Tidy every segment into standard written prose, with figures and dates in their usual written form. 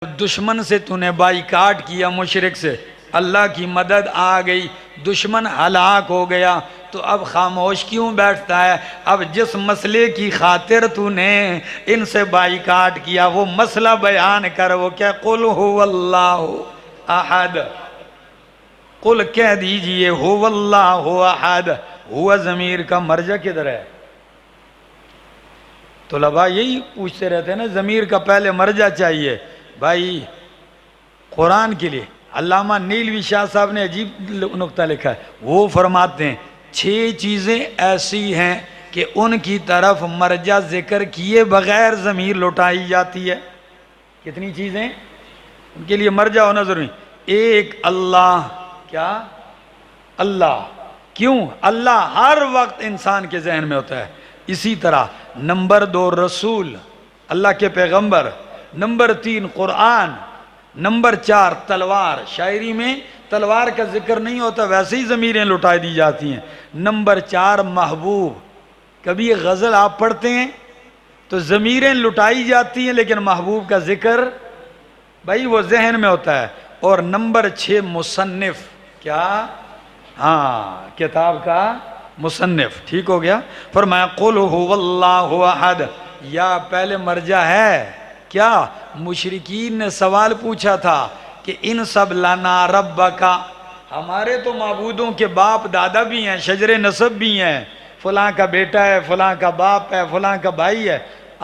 دشمن سے تو نے بائیکاٹ کیا، مشرک سے اللہ کی مدد آ گئی، دشمن ہلاک ہو گیا، تو اب خاموش کیوں بیٹھتا ہے؟ اب جس مسئلے کی خاطر تو نے ان سے بائیکاٹ کیا وہ مسئلہ بیان کر۔ وہ کیا؟ قل هو اللہ احد، قل کہہ دیجئے هو اللہ احد۔ ہوا ضمیر کا مرجع کدھر ہے؟ طلباء یہی پوچھتے رہتے ہیں نا، ضمیر کا پہلے مرجع چاہیے بھائی۔ قرآن کے لیے علامہ نیلوی شاہ صاحب نے عجیب نقطہ لکھا ہے، وہ فرماتے ہیں 6 چیزیں ایسی ہیں کہ ان کی طرف مرجع ذکر کیے بغیر ضمیر لوٹائی جاتی ہے۔ کتنی چیزیں؟ ان کے لیے مرجع ہونا ضروری۔ ایک، اللہ، کیا؟ اللہ۔ کیوں؟ اللہ ہر وقت انسان کے ذہن میں ہوتا ہے۔ اسی طرح نمبر 2 رسول، اللہ کے پیغمبر۔ نمبر 3 قرآن۔ نمبر 4 تلوار، شاعری میں تلوار کا ذکر نہیں ہوتا، ویسے ہی ضمیریں لٹائی دی جاتی ہیں۔ نمبر 4 محبوب، کبھی غزل آپ پڑھتے ہیں تو ضمیریں لٹائی جاتی ہیں لیکن محبوب کا ذکر بھائی وہ ذہن میں ہوتا ہے۔ اور نمبر 6 مصنف، کیا؟ ہاں، کتاب کا مصنف۔ ٹھیک ہو گیا؟ فرمایا قل هو اللہ احد، یا پہلے مرجع ہے کیا؟ مشرکین نے سوال پوچھا تھا کہ ان سب لنا ربکا، ہمارے تو معبودوں کے باپ دادا بھی ہیں، شجر نسب بھی ہیں، فلاں کا بیٹا ہے، فلاں کا باپ ہے، فلاں کا بھائی ہے،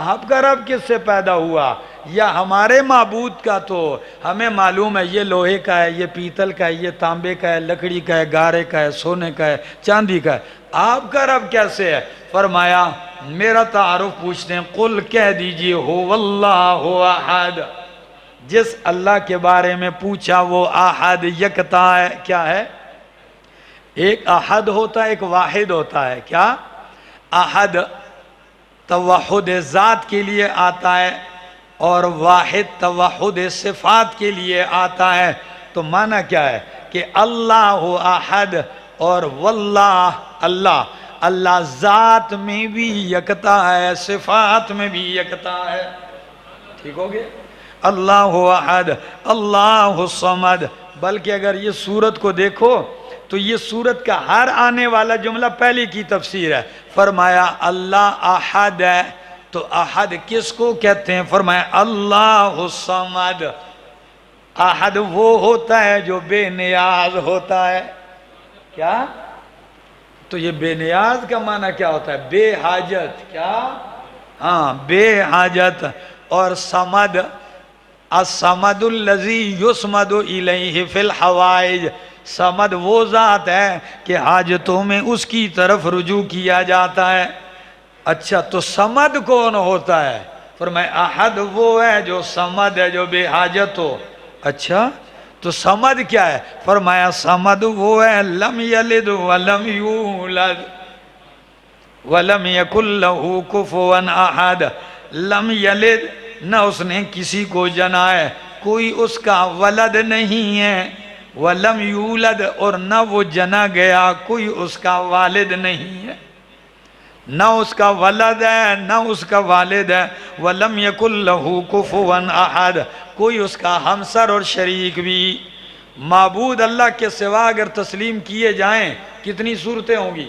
آپ کا رب کس سے پیدا ہوا؟ یا ہمارے معبود کا تو ہمیں معلوم ہے یہ لوہے کا ہے، یہ پیتل کا ہے، یہ تانبے کا ہے، لکڑی کا ہے، گارے کا ہے، سونے کا ہے، چاندی کا ہے، آپ کا رب کیسے ہے؟ فرمایا میرا تعارف پوچھتے ہیں، قل کہہ دیجئے هو اللہ احد، جس اللہ کے بارے میں پوچھا وہ احد یکتا ہے۔ کیا ہے؟ ایک احد ہوتا ہے، ایک واحد ہوتا ہے۔ کیا؟ احد توحد ذات کے لیے آتا ہے اور واحد توحد صفات کے لیے آتا ہے۔ تو معنی کیا ہے کہ اللہ احد اور واللہ اللہ، اللہ ذات میں بھی یکتا ہے، صفات میں بھی یکتا ہے۔ ٹھیک ہو گیا؟ اللہ احد، اللہ الصمد۔ بلکہ اگر یہ سورت کو دیکھو تو یہ سورت کا ہر آنے والا جملہ پہلی کی تفسیر ہے۔ فرمایا اللہ احد ہے، تو احد کس کو کہتے ہیں؟ فرمایا اللہ الصمد، احد وہ ہوتا ہے جو بے نیاز ہوتا ہے۔ کیا؟ تو یہ بے نیاز کا معنی کیا ہوتا ہے؟ بے حاجت۔ کیا؟ ہاں، بے حاجت۔ اور صمد، الصمد الذی یصمد الیہ فی الحوائج، صمد وہ ذات ہے کہ حاجتوں میں اس کی طرف رجوع کیا جاتا ہے۔ اچھا، تو صمد کون ہوتا ہے؟ فرمایا احد وہ ہے جو صمد ہے، جو بے حاجت ہو۔ اچھا، تو صمد کیا ہے؟ فرمایا صمد وہ ہے لم یلد ولم یولد ولم یکن لہ کفوا احد، لم یلد، نہ اس نے کسی کو جنا ہے، کوئی اس کا ولد نہیں ہے، ولم یولد، اور نہ وہ جنا گیا، کوئی اس کا والد نہیں ہے، نہ اس کا ولد ہے نہ اس کا والد ہے۔ ولم یکن لہ کفوا احد، کوئی اس کا ہمسر اور شریک بھی۔ معبود اللہ کے سوا اگر تسلیم کیے جائیں کتنی صورتیں ہوں گی؟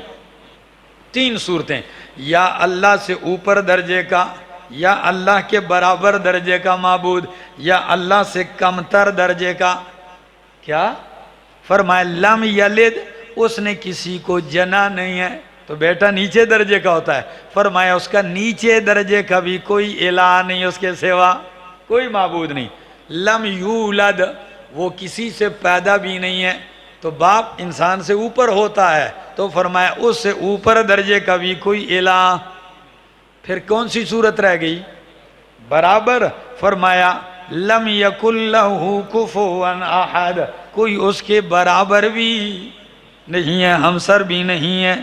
3 صورتیں، یا اللہ سے اوپر درجے کا، یا اللہ کے برابر درجے کا معبود، یا اللہ سے کمتر درجے کا۔ کیا؟ فرمایا لم یلد، اس نے کسی کو جنا نہیں ہے، تو بیٹا نیچے درجے کا ہوتا ہے۔ فرمایا اس کا نیچے درجے کا بھی کوئی الہ نہیں، اس کے سوا کوئی معبود نہیں۔ لم یولد، وہ کسی سے پیدا بھی نہیں ہے، تو باپ انسان سے اوپر ہوتا ہے، تو فرمایا اس سے اوپر درجے کا بھی کوئی الہ۔ پھر کون سی صورت رہ گئی؟ برابر۔ فرمایا لم یکن لہ کفوا احد، کوئی اس کے برابر بھی نہیں ہے، ہمسر بھی نہیں ہے۔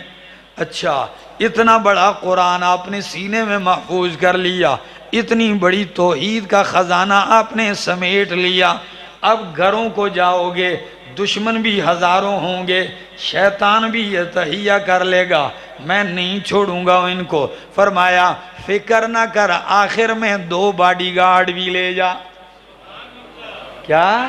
اچھا، اتنا بڑا قرآن آپ نے سینے میں محفوظ کر لیا، اتنی بڑی توحید کا خزانہ آپ نے سمیٹ لیا، اب گھروں کو جاؤ گے، دشمن بھی ہزاروں ہوں گے، شیطان بھی یہ تہیہ کر لے گا، میں نہیں چھوڑوں گا ان کو۔ فرمایا فکر نہ کر، آخر میں 2 باڈی گارڈ بھی لے جا۔ کیا؟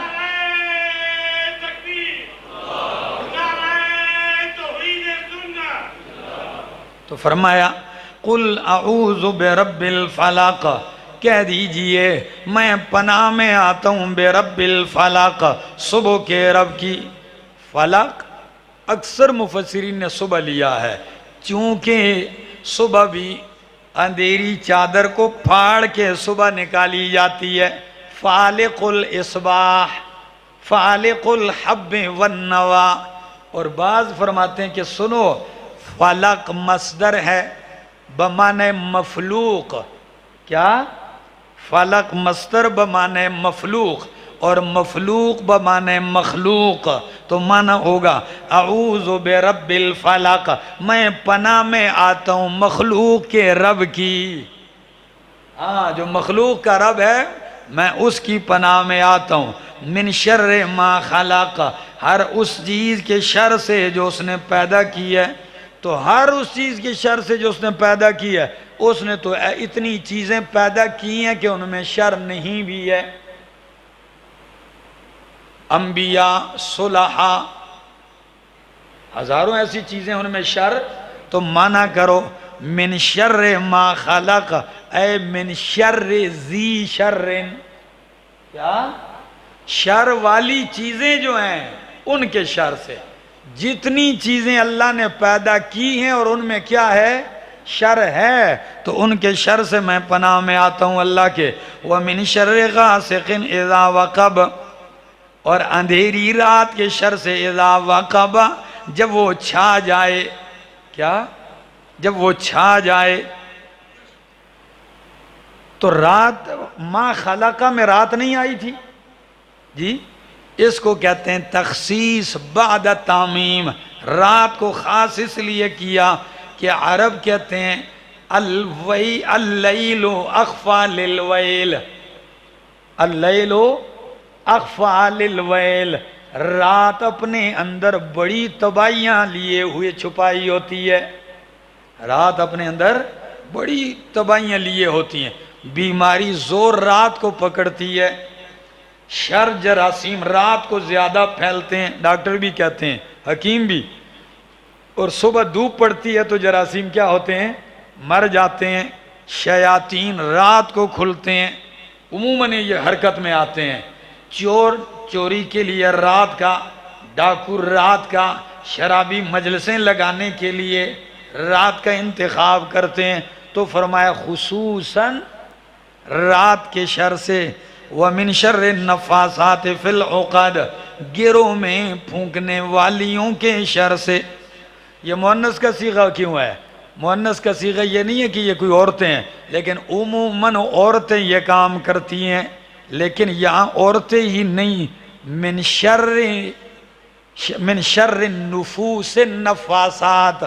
تو فرمایا قل اعوذ برب الفلق، کہہ دیجئے میں پناہ میں آتا ہوں برب الفلق، صبح کے رب کی۔ فلق اکثر مفسرین نے صبح لیا ہے، چونکہ صبح بھی اندھیری چادر کو پھاڑ کے صبح نکالی جاتی ہے۔ فالق الاصباح، فالق الحب والنوا۔ اور بعض فرماتے ہیں کہ سنو، فلق مصدر ہے بمعنی مفلوق۔ کیا؟ فلق مصدر بمعنی مفلوق، اور مفلوق بمعنی مخلوق، تو معنی ہوگا اعوذ برب الفلق، میں پناہ میں آتا ہوں مخلوق کے رب کی۔ ہاں، جو مخلوق کا رب ہے میں اس کی پناہ میں آتا ہوں۔ من شر ما خلق، ہر اس چیز کے شر سے جو اس نے پیدا کی ہے۔ تو ہر اس چیز کے شر سے جو اس نے پیدا کی ہے، اس نے تو اتنی چیزیں پیدا کی ہیں کہ ان میں شر نہیں بھی ہے۔ انبیاء، صلحاء، ہزاروں ایسی چیزیں ان میں شر، تو مانا کرو من شر ما خلق، اے من شر ذی شر۔ کیا؟ شر والی چیزیں جو ہیں ان کے شر سے۔ جتنی چیزیں اللہ نے پیدا کی ہیں اور ان میں کیا ہے؟ شر ہے، تو ان کے شر سے میں پناہ میں آتا ہوں اللہ کے۔ وَمِن شَرِّ غَاسِقٍ إِذَا وَقَبَ، اور اندھیری رات کے شر سے، اذا وقب، جب وہ چھا جائے۔ کیا؟ جب وہ چھا جائے۔ تو رات ما خلقہ میں رات نہیں آئی تھی جی؟ اس کو کہتے ہیں تخصیص بعد تعمیم۔ رات کو خاص اس لیے کیا کہ عرب کہتے ہیں اللیل اخفی للویل، اللیل اخفی للویل، رات اپنے اندر بڑی تباہیاں لیے ہوئے چھپائی ہوتی ہے۔ رات اپنے اندر بڑی تباہیاں لیے ہوتی ہیں۔ بیماری زور رات کو پکڑتی ہے، شر جراثیم رات کو زیادہ پھیلتے ہیں، ڈاکٹر بھی کہتے ہیں، حکیم بھی۔ اور صبح دھوپ پڑتی ہے تو جراثیم کیا ہوتے ہیں؟ مر جاتے ہیں۔ شیاطین رات کو کھلتے ہیں، عموماً یہ حرکت میں آتے ہیں۔ چور چوری کے لیے رات کا، ڈاکو رات کا، شرابی مجلسیں لگانے کے لیے رات کا انتخاب کرتے ہیں۔ تو فرمایا خصوصاً رات کے شر سے۔ وَمِن شَرِّ النَّفَّاثَاتِ فِي الْعُقَدِ، گروں میں پھونکنے والیوں کے شر سے۔ یہ مؤنث کا صیغہ کیوں ہے؟ مؤنث کا صیغہ یہ نہیں ہے کہ یہ کوئی عورتیں ہیں، لیکن عموماً عورتیں یہ کام کرتی ہیں، لیکن یہاں عورتیں ہی نہیں، من شر النفوس النفاسات،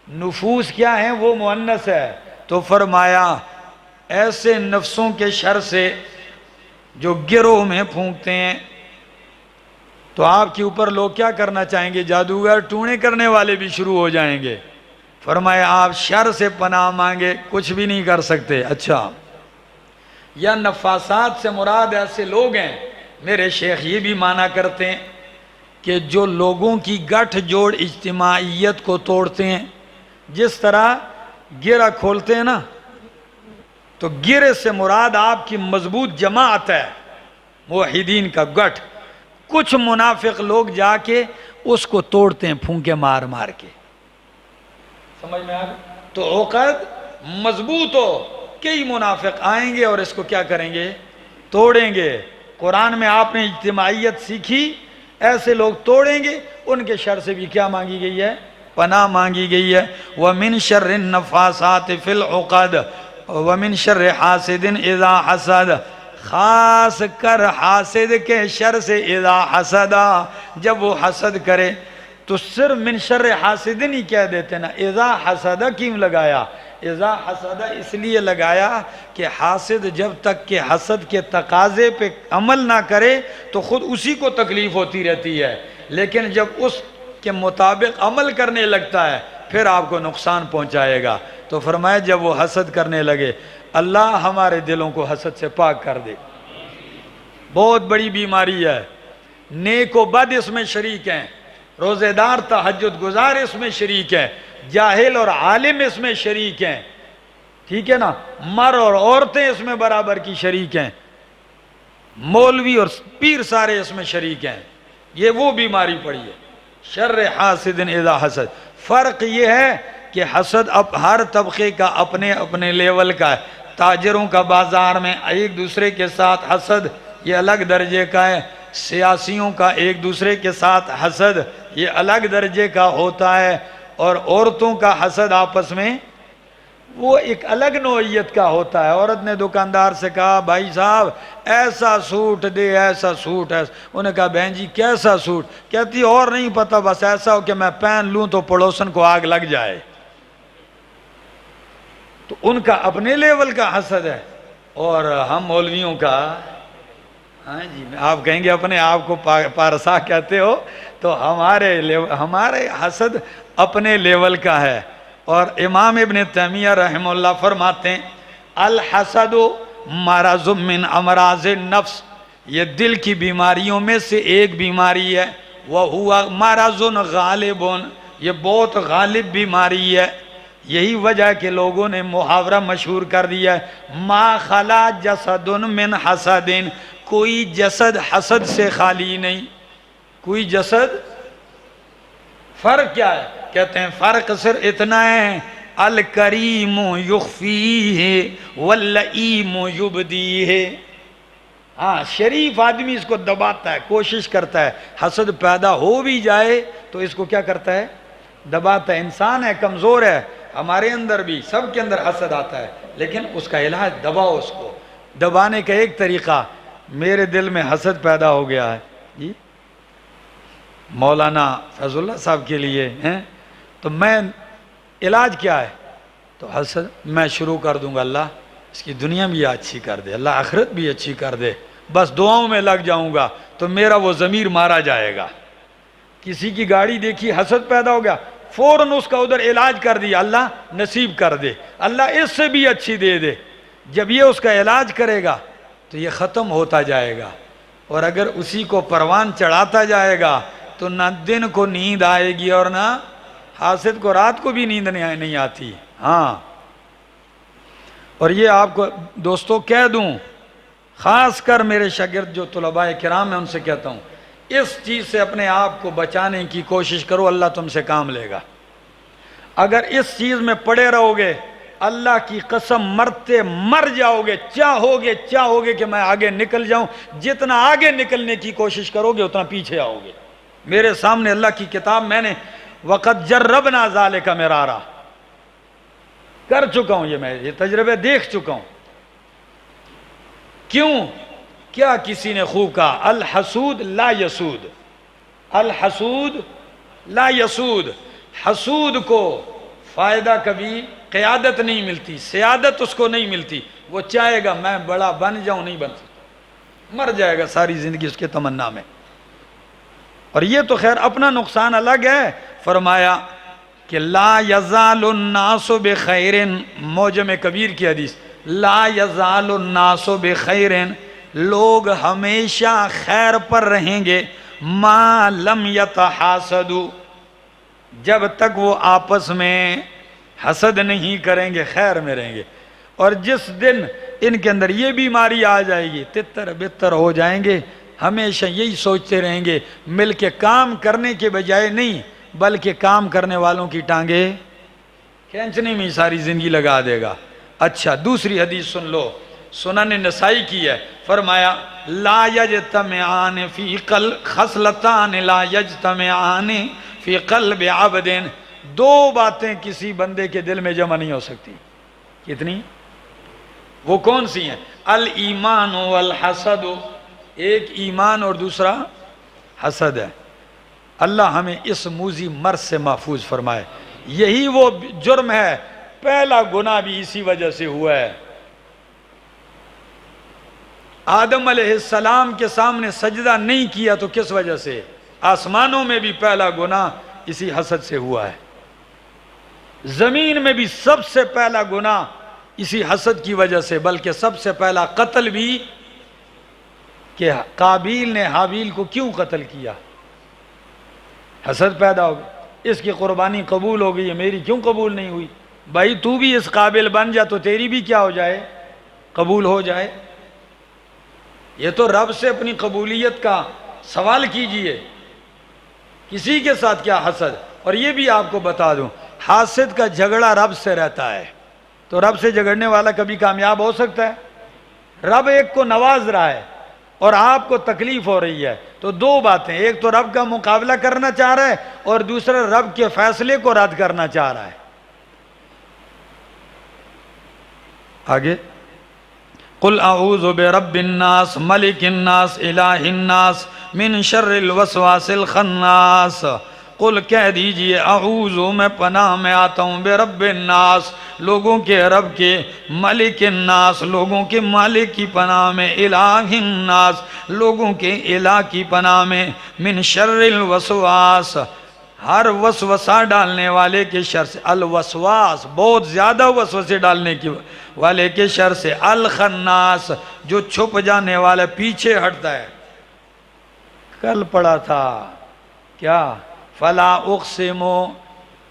نفوس کیا ہیں؟ وہ مؤنث ہے۔ تو فرمایا ایسے نفسوں کے شر سے جو گروہ میں پھونکتے ہیں۔ تو آپ کے اوپر لوگ کیا کرنا چاہیں گے؟ جادوگر ٹونے کرنے والے بھی شروع ہو جائیں گے۔ فرمایا آپ شر سے پناہ مانگے، کچھ بھی نہیں کر سکتے۔ اچھا، یا نفاسات سے مراد ایسے لوگ ہیں، میرے شیخ یہ بھی مانا کرتے ہیں کہ جو لوگوں کی گٹھ جوڑ اجتماعیت کو توڑتے ہیں۔ جس طرح گرہ کھولتے ہیں نا، تو گرہ سے مراد آپ کی مضبوط جماعت ہے، موحدین کا گٹھ۔ کچھ منافق لوگ جا کے اس کو توڑتے ہیں پھونکے مار مار کے۔ سمجھ میں آ گئی؟ تو عقد مضبوط ہو، کئی منافق آئیں گے اور اس کو کیا کریں گے؟ توڑیں گے۔ قرآن میں آپ نے اجتماعیت سیکھی، ایسے لوگ توڑیں گے، ان کے شر سے بھی کیا مانگی گئی ہے؟ پناہ مانگی گئی ہے۔ وَمِن شَرِّ النَّفَّاثَاتِ فِي الْعُقَدِ وَمِن شَرِّ حَاسِدٍ إِذَا حَسَدَ، خاص کر حاسد کے شر سے، اذا حسد، جب وہ حسد کرے۔ تو صرف من شر حاسد نہیں کہہ دیتے نا، اذا حسد کیوں لگایا؟ اذا حسد اس لیے لگایا کہ حاسد جب تک کہ حسد کے تقاضے پہ عمل نہ کرے تو خود اسی کو تکلیف ہوتی رہتی ہے، لیکن جب اس کے مطابق عمل کرنے لگتا ہے پھر آپ کو نقصان پہنچائے گا۔ تو فرمایا جب وہ حسد کرنے لگے، اللہ ہمارے دلوں کو حسد سے پاک کر دے۔ بہت بڑی بیماری ہے. نیک و بد اس میں شریک ہیں، روزے دار تہجد گزار اس میں شریک ہیں، جاہل اور عالم اس میں شریک ہیں، ٹھیک ہے نا، مر اور عورتیں اس میں برابر کی شریک ہیں، مولوی اور پیر سارے اس میں شریک ہیں. یہ وہ بیماری پڑی ہے. شر حاسد اذا حسد. فرق یہ ہے کہ حسد اب ہر طبقے کا اپنے اپنے لیول کا ہے. تاجروں کا بازار میں ایک دوسرے کے ساتھ حسد یہ الگ درجے کا ہے. سیاسیوں کا ایک دوسرے کے ساتھ حسد یہ الگ درجے کا ہوتا ہے. اور عورتوں کا حسد آپس میں وہ ایک الگ نوعیت کا ہوتا ہے. عورت نے دکاندار سے کہا بھائی صاحب ایسا سوٹ دے، ایسا سوٹ ایسا. انہوں نے کہا بہن جی کیسا سوٹ؟ کہتی اور نہیں پتا، بس ایسا ہو کہ میں پہن لوں تو پڑوسن کو آگ لگ جائے. تو ان کا اپنے لیول کا حسد ہے، اور ہم مولویوں کا، ہاں جی آپ کہیں گے اپنے آپ کو پارسا کہتے ہو، تو ہمارے حسد اپنے لیول کا ہے. اور امام ابن تیمیہ رحمہ اللہ فرماتے ہیں الحسد مرض من امراض النفس، یہ دل کی بیماریوں میں سے ایک بیماری ہے. وَهُوَ مَرَضٌ غالب، یہ بہت غالب بیماری ہے. یہی وجہ ہے کہ لوگوں نے محاورہ مشہور کر دیا ہے ما خلا جسد من حسد، کوئی جسد حسد سے خالی نہیں. کوئی جسد، فرق کیا ہے؟ کہتے ہیں فرق صرف اتنا ہے الکریم یخفیہ واللئیم یبدیہ. ہاں شریف آدمی اس کو دباتا ہے، کوشش کرتا ہے. حسد پیدا ہو بھی جائے تو اس کو کیا کرتا ہے؟ دباتا ہے. انسان ہے، کمزور ہے، ہمارے اندر بھی سب کے اندر حسد آتا ہے، لیکن اس کا علاج دباؤ. اس کو دبانے کا ایک طریقہ، میرے دل میں حسد پیدا ہو گیا ہے جی مولانا فیض اللہ صاحب کے لیے ہیں، تو میں علاج کیا ہے؟ تو حسد میں شروع کر دوں گا اللہ اس کی دنیا بھی اچھی کر دے، اللہ آخرت بھی اچھی کر دے، بس دعاؤں میں لگ جاؤں گا تو میرا وہ ضمیر مارا جائے گا. کسی کی گاڑی دیکھی حسد پیدا ہو گیا، فوراً اس کا ادھر علاج کر دیا اللہ نصیب کر دے، اللہ اس سے بھی اچھی دے دے. جب یہ اس کا علاج کرے گا تو یہ ختم ہوتا جائے گا. اور اگر اسی کو پروان چڑھاتا جائے گا تو نہ دن کو نیند آئے گی اور نہ حاسد کو رات کو بھی نیند نہیں آتی. ہاں اور یہ آپ کو دوستو کہہ دوں، خاص کر میرے شاگرد جو طلباء کرام ہیں ان سے کہتا ہوں، اس چیز سے اپنے آپ کو بچانے کی کوشش کرو، اللہ تم سے کام لے گا. اگر اس چیز میں پڑے رہو گے اللہ کی قسم مرتے مر جاؤ گے. چاہو گے کہ میں آگے نکل جاؤں، جتنا آگے نکلنے کی کوشش کرو گے اتنا پیچھے آؤ گے. میرے سامنے اللہ کی کتاب میں نے وقت جربنا ذالک مرارا کر چکا ہوں، یہ تجربے دیکھ چکا ہوں. کیوں؟ کیا کسی نے خوب کہا الحسود لا یسود، الحسود لا یسود. حسود کو فائدہ کبھی قیادت نہیں ملتی، سیادت اس کو نہیں ملتی. وہ چاہے گا میں بڑا بن جاؤں، نہیں بن سکتا، مر جائے گا ساری زندگی اس کے تمنا میں. اور یہ تو خیر اپنا نقصان الگ ہے. فرمایا کہ لا یزال الناس بخیر، موجم کبیر کی حدیث، لا یزال الناس بخیر، لوگ ہمیشہ خیر پر رہیں گے ما لم یتحاسدوا، جب تک وہ آپس میں حسد نہیں کریں گے خیر میں رہیں گے. اور جس دن ان کے اندر یہ بیماری آ جائے گی تتر بتر ہو جائیں گے، ہمیشہ یہی سوچتے رہیں گے، مل کے کام کرنے کے بجائے نہیں بلکہ کام کرنے والوں کی ٹانگیں کھینچنے میں ساری زندگی لگا دے گا. اچھا دوسری حدیث سن لو، سنن نسائی کی ہے. فرمایا لا یجتمعان فی قلب خصلتان لا یجتمعان فی قلب عبد، دو باتیں کسی بندے کے دل میں جمع نہیں ہو سکتی. کتنی؟ وہ کون سی ہیں؟ الایمان والحسد، ایک ایمان اور دوسرا حسد ہے. اللہ ہمیں اس موذی مرض سے محفوظ فرمائے. یہی وہ جرم ہے، پہلا گناہ بھی اسی وجہ سے ہوا ہے. آدم علیہ السلام کے سامنے سجدہ نہیں کیا تو کس وجہ سے؟ آسمانوں میں بھی پہلا گناہ اسی حسد سے ہوا ہے، زمین میں بھی سب سے پہلا گناہ اسی حسد کی وجہ سے، بلکہ سب سے پہلا قتل بھی کہ قابیل نے حابیل کو کیوں قتل کیا؟ حسد پیدا ہو گیا، اس کی قربانی قبول ہو گئی ہے، میری کیوں قبول نہیں ہوئی؟ بھائی تو بھی اس قابل بن جا تو تیری بھی کیا ہو جائے؟ قبول ہو جائے۔ یہ تو رب سے اپنی قبولیت کا سوال کیجئے، کسی کے ساتھ کیا حسد۔ اور یہ بھی آپ کو بتا دوں، حاسد کا جھگڑا رب سے رہتا ہے، تو رب سے جھگڑنے والا کبھی کامیاب ہو سکتا ہے؟ رب ایک کو نواز رہا ہے اور آپ کو تکلیف ہو رہی ہے، تو دو باتیں، ایک تو رب کا مقابلہ کرنا چاہ رہا ہے اور دوسرا رب کے فیصلے کو رد کرنا چاہ رہا ہے۔ آگے قل اعوذ برب الناس ملک الناس الہ الناس من شر الوسواس الخناس۔ قل کہہ دیجئے اعوذ میں پناہ میں آتا ہوں برب الناس لوگوں کے رب کے، ملک الناس لوگوں کے مالک کی پناہ میں، الہ الناس لوگوں کے الہ کی پناہ میں، من شر الوسواس ہر وسوسہ ڈالنے والے کے شر سے، الوسواس بہت زیادہ وسوسے ڈالنے کی والے کے شر سے، الخناس جو چھپ جانے والا پیچھے ہٹتا ہے۔ کل پڑھا تھا کیا؟ فلا اقسم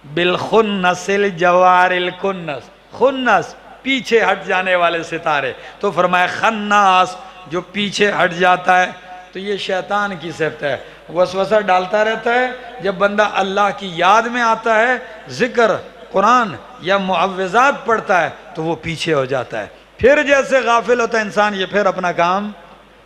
بالخنس الجوار الکنس، خنس پیچھے ہٹ جانے والے ستارے، تو فرمایا خناس جو پیچھے ہٹ جاتا ہے۔ تو یہ شیطان کی صفت ہے، وسوسہ ڈالتا رہتا ہے، جب بندہ اللہ کی یاد میں آتا ہے، ذکر قرآن یا معوذات پڑھتا ہے تو وہ پیچھے ہو جاتا ہے، پھر جیسے غافل ہوتا ہے انسان یہ پھر اپنا کام۔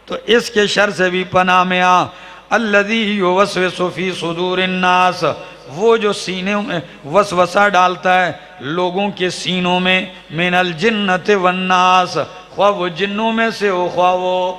تو اس کے شر سے بھی پناہ میں آ۔ الذی یوسوس فی صدور الناس وہ جو سینوں میں وسوسہ ڈالتا ہے لوگوں کے سینوں میں، من الجنت والناس خواہ وہ جنوں میں سے ہو خواہ وہ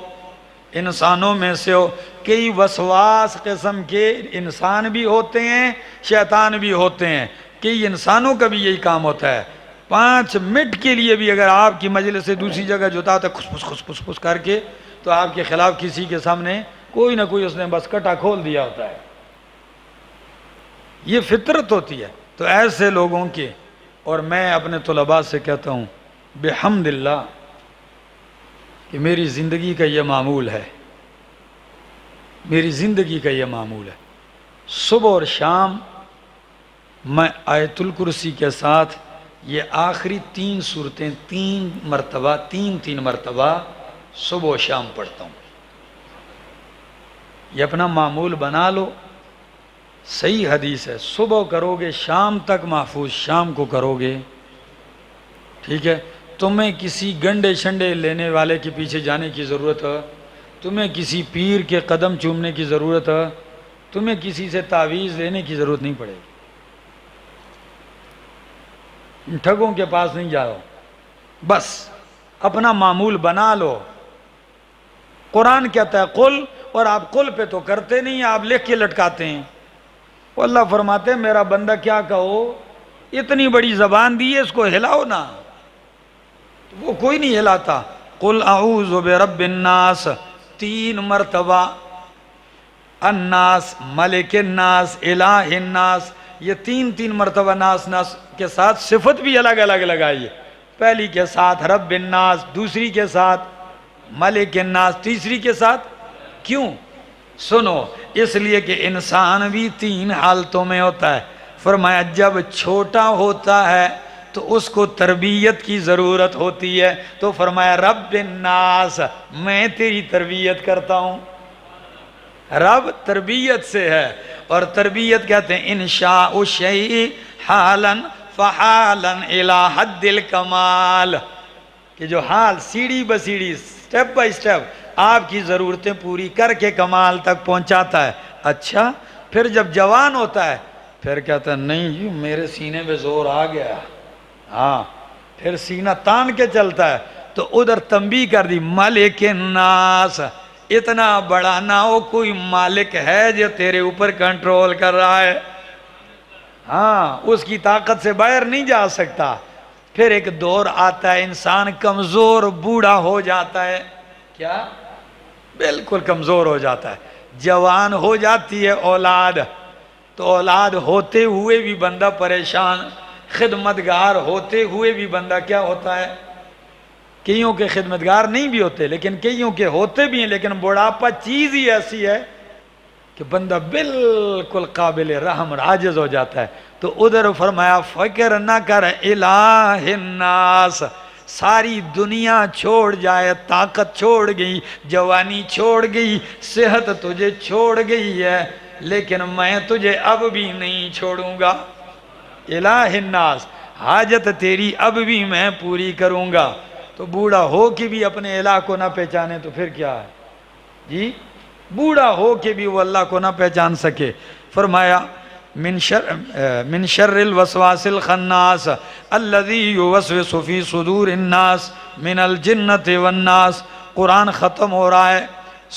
انسانوں میں سے ہو۔ کئی وسواس قسم کے انسان بھی ہوتے ہیں، شیطان بھی ہوتے ہیں، کئی انسانوں کا بھی یہی کام ہوتا ہے۔ 5 منٹ کے لیے بھی اگر آپ کی مجلس سے دوسری جگہ جوتا ہوتا ہے خس پس کر کے، تو آپ کے خلاف کسی کے سامنے کوئی نہ کوئی اس نے بس کٹا کھول دیا ہوتا ہے، یہ فطرت ہوتی ہے۔ تو ایسے لوگوں کے، اور میں اپنے طلباء سے کہتا ہوں بحمداللہ کہ میری زندگی کا یہ معمول ہے، میری زندگی کا یہ معمول ہے، صبح اور شام میں آیت الکرسی کے ساتھ یہ آخری 3 صورتیں 3 مرتبہ صبح و شام پڑھتا ہوں۔ یہ اپنا معمول بنا لو، صحیح حدیث ہے، صبح کرو گے شام تک محفوظ، شام کو کرو گے، ٹھیک ہے؟ تمہیں کسی گنڈے شنڈے لینے والے کے پیچھے جانے کی ضرورت ہے، تمہیں کسی پیر کے قدم چومنے کی ضرورت ہے، تمہیں کسی سے تعویذ لینے کی ضرورت نہیں پڑے گی، ٹھگوں کے پاس نہیں جاؤ، بس اپنا معمول بنا لو۔ قرآن کہتا ہے قل، اور آپ قل پہ تو کرتے نہیں، آپ لکھ کے لٹکاتے ہیں۔ وہ اللہ فرماتے ہیں میرا بندہ کیا کہو، اتنی بڑی زبان دی ہے اس کو ہلاؤ نا، وہ کوئی نہیں ہلاتا۔ قل اعوذ برب الناس 3 مرتبہ، الناس ملک الناس الہ الناس، یہ 3 مرتبہ ناس کے ساتھ صفت بھی الگ الگ لگائیے، پہلی کے ساتھ رب الناس، دوسری کے ساتھ ملک الناس، تیسری کے ساتھ کیوں؟ سنو، اس لیے کہ انسان بھی 3 حالتوں میں ہوتا ہے۔ فرمایا جب چھوٹا ہوتا ہے تو اس کو تربیت کی ضرورت ہوتی ہے، تو فرمایا رب الناس میں تیری تربیت کرتا ہوں۔ رب تربیت سے ہے، اور تربیت کہتے ہیں انشاء الشیء حالا فحالا الی حد الکمال، کہ جو حال سیڑھی بسیڑھی سٹیپ بائی سٹیپ آپ کی ضرورتیں پوری کر کے کمال تک پہنچاتا ہے۔ اچھا پھر جب جوان ہوتا ہے پھر کہتا ہے نہیں جی میرے سینے پہ زور آ گیا، ہاں پھر سینہ تان کے چلتا ہے، تو ادھر تنبیہ کر دی ملک الناس، اتنا بڑا نہ ہو، کوئی مالک ہے جو تیرے اوپر کنٹرول کر رہا ہے، ہاں اس کی طاقت سے باہر نہیں جا سکتا۔ پھر ایک دور آتا ہے انسان کمزور بوڑھا ہو جاتا ہے، کیا؟ بالکل کمزور ہو جاتا ہے، جوان ہو جاتی ہے اولاد، تو اولاد ہوتے ہوئے بھی بندہ پریشان، خدمتگار ہوتے ہوئے بھی بندہ کیا ہوتا ہے؟ کئیوں کے خدمتگار نہیں بھی ہوتے، لیکن کئیوں کے ہوتے بھی ہیں، لیکن بڑھاپا چیز ہی ایسی ہے کہ بندہ بالکل قابل رحم اور عاجز ہو جاتا ہے۔ تو ادھر فرمایا فکر نہ کر الہ الناس، ساری دنیا چھوڑ جائے، طاقت چھوڑ گئی، جوانی چھوڑ گئی، صحت تجھے چھوڑ گئی ہے، لیکن میں تجھے اب بھی نہیں چھوڑوں گا۔ الہ الناس، حاجت تیری اب بھی میں پوری کروں گا۔ تو بوڑھا ہو کے بھی اپنے الہ کو نہ پہچانے تو پھر کیا ہے جی؟ بوڑھا ہو کے بھی وہ اللہ کو نہ پہچان سکے۔ فرمایا من شر الوسواس الخناس الذی یوسوس فی صدور الناس من الجنۃ والناس۔ قرآن ختم ہو رہا ہے،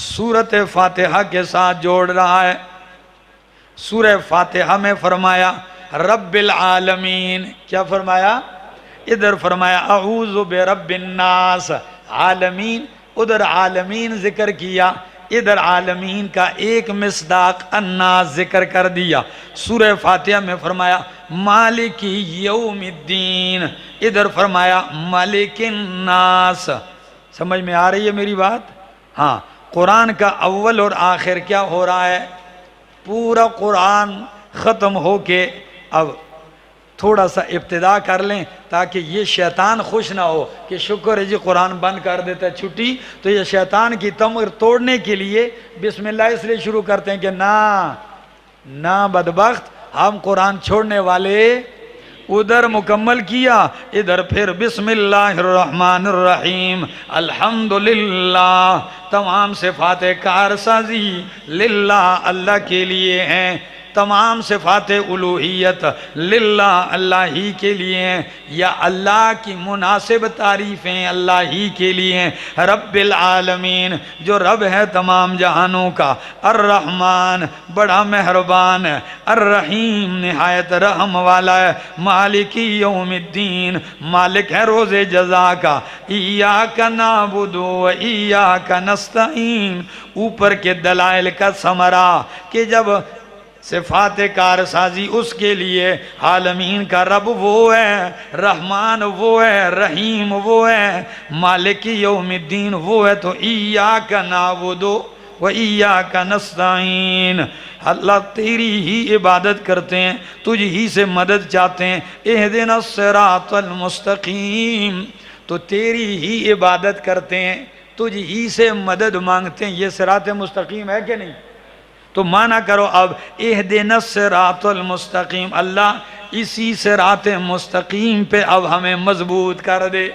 سورۃ فاتحہ کے ساتھ جوڑ رہا ہے۔ سورہ فاتحہ میں فرمایا رب العالمین، کیا فرمایا؟ ادھر فرمایا اعوذ برب الناس، عالمین، ادھر عالمین ذکر کیا، ادھر عالمین کا ایک مصداق الناس ذکر کر دیا۔ سورہ فاتحہ میں فرمایا مالک یوم الدین، ادھر فرمایا مالک الناس۔ سمجھ میں آ رہی ہے میری بات؟ ہاں، قرآن کا اول اور آخر کیا ہو رہا ہے؟ پورا قرآن ختم ہو کے اب تھوڑا سا ابتدا کر لیں تاکہ یہ شیطان خوش نہ ہو کہ شکر ہے جی قرآن بند کر دیتا ہے چھٹی، تو یہ شیطان کی تمر توڑنے کے لیے بسم اللہ اس لیے شروع کرتے ہیں کہ نہ بدبخت، ہم قرآن چھوڑنے والے۔ ادھر مکمل کیا، ادھر پھر بسم اللہ الرحمن الرحیم، الحمدللہ، تمام صفات کارسازی للہ، اللہ کے لیے ہیں، تمام صفات الوہیت للہ، اللہ ہی کے لیے ہیں، یا اللہ کی مناسب تعریفیں اللہ ہی کے لیے ہیں۔ رب العالمین، جو رب ہے تمام جہانوں کا، الرحمن، بڑا مہربان ہے، الرحیم، نہایت رحم والا ہے، مالکی یوم الدین، مالک ہے روز جزا کا، ایاک نعبد و ایاک نستعین، اوپر کے دلائل کا ثمرہ کہ جب صفات کارسازی اس کے لیے، عالمین کا رب وہ ہے، رحمان وہ ہے، رحیم وہ ہے، مالک یوم الدین وہ ہے، تو ایاک نعبد و ایاک نستعین، اللہ تیری ہی عبادت کرتے ہیں، تجھ ہی سے مدد چاہتے ہیں، اہدنا الصراط المستقیم، تو تیری ہی عبادت کرتے ہیں، تجھ ہی سے مدد مانگتے ہیں۔ یہ صراط مستقیم ہے کہ نہیں؟ تو مانا کرو اب اہدنا الصراط المستقیم، اللہ اسی صراط مستقیم پہ اب ہمیں مضبوط کر دے۔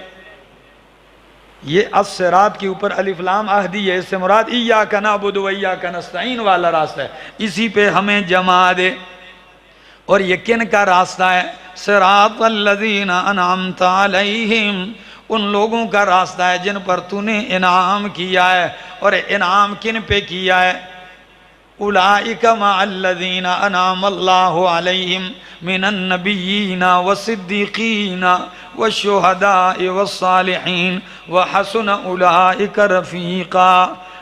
یہ الصراط کے اوپر الف لام عہدی ہے، اس سے مراد ایاک نعبد و ایاک نستعین والا راستہ ہے، اسی پہ ہمیں جما دے۔ اور یہ کن کا راستہ ہے؟ صراط الذین انعمت علیہم، ان لوگوں کا راستہ ہے جن پر تو نے انعام کیا ہے۔ اور انعام کن پہ کیا ہے؟ اولئک مع الذین انعم اللہ علیہم من النبیین والصدیقین والشہداء والصالحین وحسن اولئک رفیقا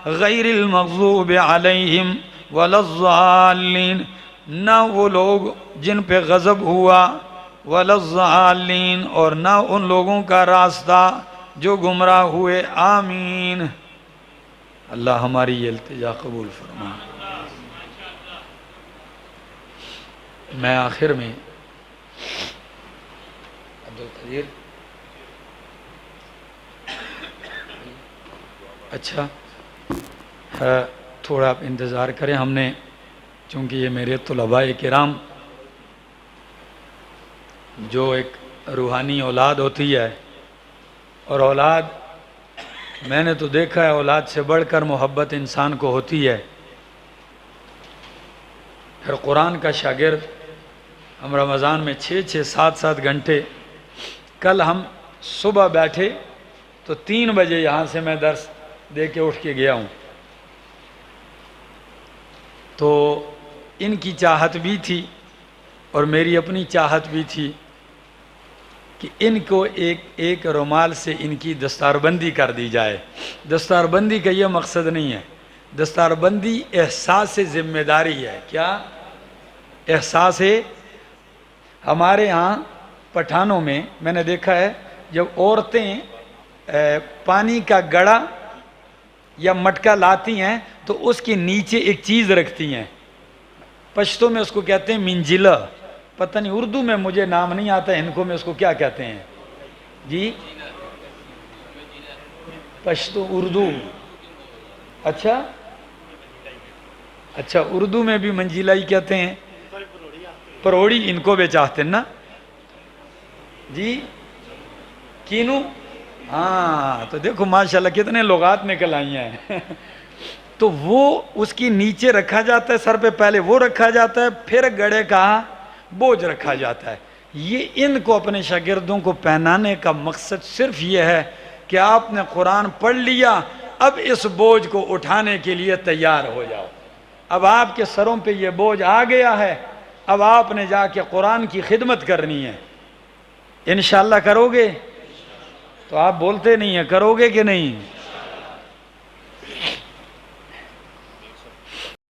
غیر المغضوب علیہم ولا الضالین، نہ وہ لوگ جن پہ غضب ہوا، ولا الضالین، اور نہ ان لوگوں کا راستہ جو گمراہ ہوئے۔ آمین۔ اللہ ہماری یہ التجا قبول فرما۔ میں آخر میں عبدالقدیر، اچھا تھوڑا آپ انتظار کریں، ہم نے چونکہ یہ میرے طلباء کرام جو ایک روحانی اولاد ہوتی ہے، اور اولاد میں نے تو دیکھا ہے اولاد سے بڑھ کر محبت انسان کو ہوتی ہے۔ پھر قرآن کا شاگرد، ہم رمضان میں 6-7 گھنٹے، کل ہم صبح بیٹھے تو 3 بجے یہاں سے میں درس دے کے اٹھ کے گیا ہوں، تو ان کی چاہت بھی تھی اور میری اپنی چاہت بھی تھی کہ ان کو ایک رومال سے ان کی دستار بندی کر دی جائے۔ دستار بندی کا یہ مقصد نہیں ہے، دستار بندی احساس ذمہ داری ہے۔ کیا احساس ہے؟ ہمارے ہاں پٹھانوں میں نے دیکھا ہے جب عورتیں پانی کا گڑا یا مٹکا لاتی ہیں تو اس کے نیچے ایک چیز رکھتی ہیں، پشتو میں اس کو کہتے ہیں منجلہ، پتہ نہیں اردو میں مجھے نام نہیں آتا، ان کو میں اس کو کیا کہتے ہیں جی، پشتو اردو، اچھا اچھا اردو میں بھی منجیلہ ہی کہتے ہیں، پروڑی ان کو بھی چاہتے ہیں نا جی، کینو، ہاں تو دیکھو ماشاءاللہ کتنے لغات نکل آئی ہیں تو وہ اس کی نیچے رکھا جاتا ہے، سر پہ پہلے وہ رکھا جاتا ہے، پھر گڑے کا بوجھ رکھا جاتا ہے۔ یہ ان کو اپنے شاگردوں کو پہنانے کا مقصد صرف یہ ہے کہ آپ نے قرآن پڑھ لیا، اب اس بوجھ کو اٹھانے کے لیے تیار ہو جاؤ، اب آپ کے سروں پہ یہ بوجھ آ گیا ہے، اب آپ نے جا کے قرآن کی خدمت کرنی ہے، انشاءاللہ کرو گے؟ تو آپ بولتے نہیں ہیں، کرو گے کہ نہیں؟